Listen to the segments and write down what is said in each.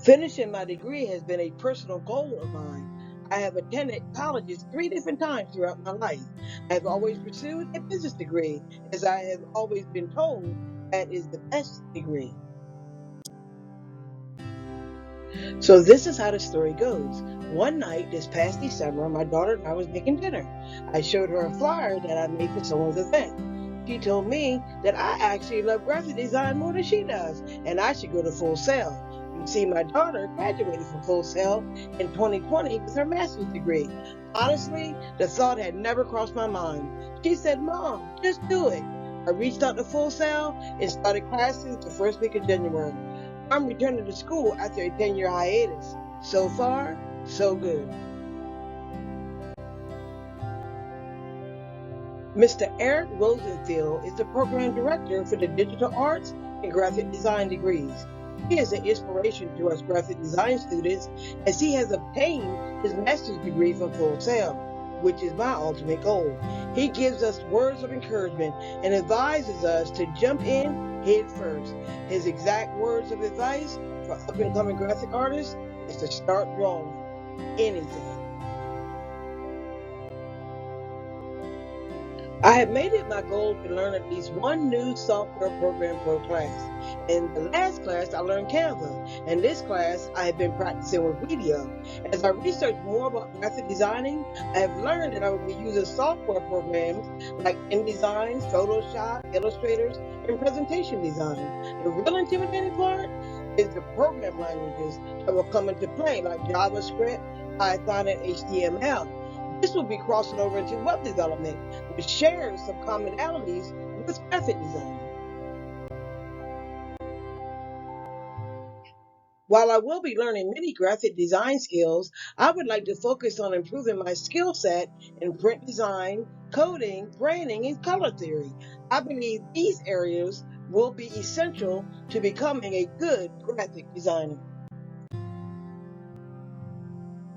Finishing my degree has been a personal goal of mine. I have attended colleges 3 different times throughout my life. I have always pursued a business degree, as I have always been told that is the best degree. So this is how the story goes. One night this past December, my daughter and I was making dinner. I showed her a flyer that I made for someone's event. She told me that I actually love graphic design more than she does, and I should go to Full Sail. You see, my daughter graduated from Full Sail in 2020 with her master's degree. Honestly, the thought had never crossed my mind. She said, "Mom, just do it." I reached out to Full Sail and started classes the first week of January. I'm returning to school after a 10-year hiatus. So far, so good. Mr. Eric Rosenfield is the program director for the Digital Arts and Graphic Design degrees. He is an inspiration to us graphic design students as he has obtained his master's degree from Full Sail, which is my ultimate goal. He gives us words of encouragement and advises us to jump in head first. His exact words of advice for up-and-coming graphic artists is to start drawing anything. I have made it my goal to learn at least one new software program per class. In the last class, I learned Canva. In this class, I have been practicing with video. As I research more about graphic designing, I have learned that I will be using software programs like InDesign, Photoshop, Illustrators, and presentation design. The real intimidating part is the program languages that will come into play, like JavaScript, Python, and HTML. This will be crossing over into web development, which shares some commonalities with graphic design. While I will be learning many graphic design skills, I would like to focus on improving my skill set in print design, coding, branding, and color theory. I believe these areas will be essential to becoming a good graphic designer.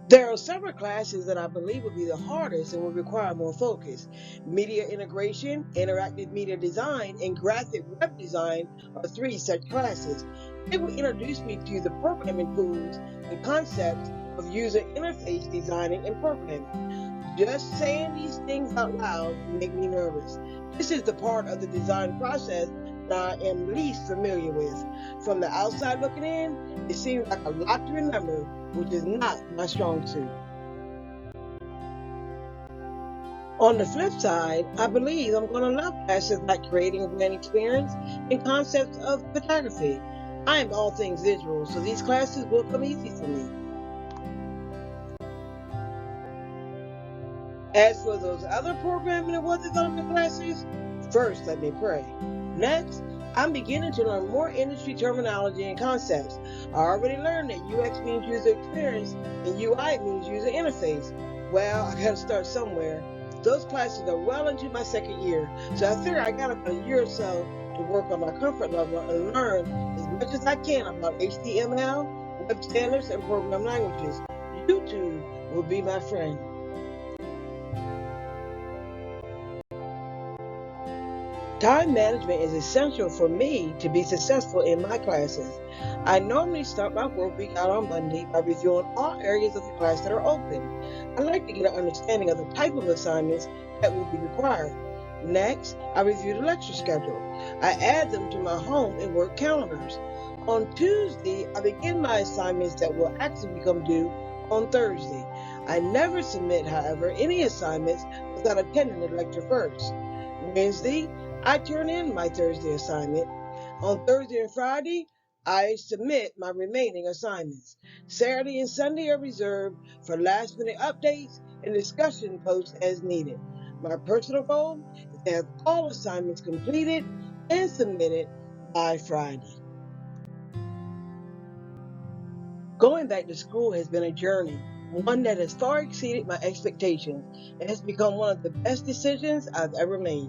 There are several classes that I believe will be the hardest and will require more focus. Media integration, interactive media design, and graphic web design are three such classes. They will introduce me to the programming tools and concepts of user interface designing and programming. Just saying these things out loud make me nervous. This is the part of the design process that I am least familiar with. From the outside looking in, it seems like a lot to remember, which is not my strong suit. On the flip side, I believe I'm going to love classes like creating a brand experience and concepts of photography. I am all things visual, so these classes will come easy for me. As for those other programming and web development classes, first let me pray. Next, I'm beginning to learn more industry terminology and concepts. I already learned that UX means user experience and UI means user interface. Well, I gotta start somewhere. Those classes are well into my second year, so I figure I got about a year or so to work on my comfort level and learn as much as I can about HTML, web standards, and program languages. YouTube will be my friend. Time management is essential for me to be successful in my classes. I normally start my work week out on Monday by reviewing all areas of the class that are open. I like to get an understanding of the type of assignments that will be required. Next, I review the lecture schedule. I add them to my home and work calendars. On Tuesday, I begin my assignments that will actually become due on Thursday. I never submit, however, any assignments without attending the lecture first. Wednesday, I turn in my Thursday assignment. On Thursday and Friday, I submit my remaining assignments. Saturday and Sunday are reserved for last minute updates and discussion posts as needed. My personal goal is to have all assignments completed and submitted by Friday. Going back to school has been a journey, one that has far exceeded my expectations and has become one of the best decisions I've ever made.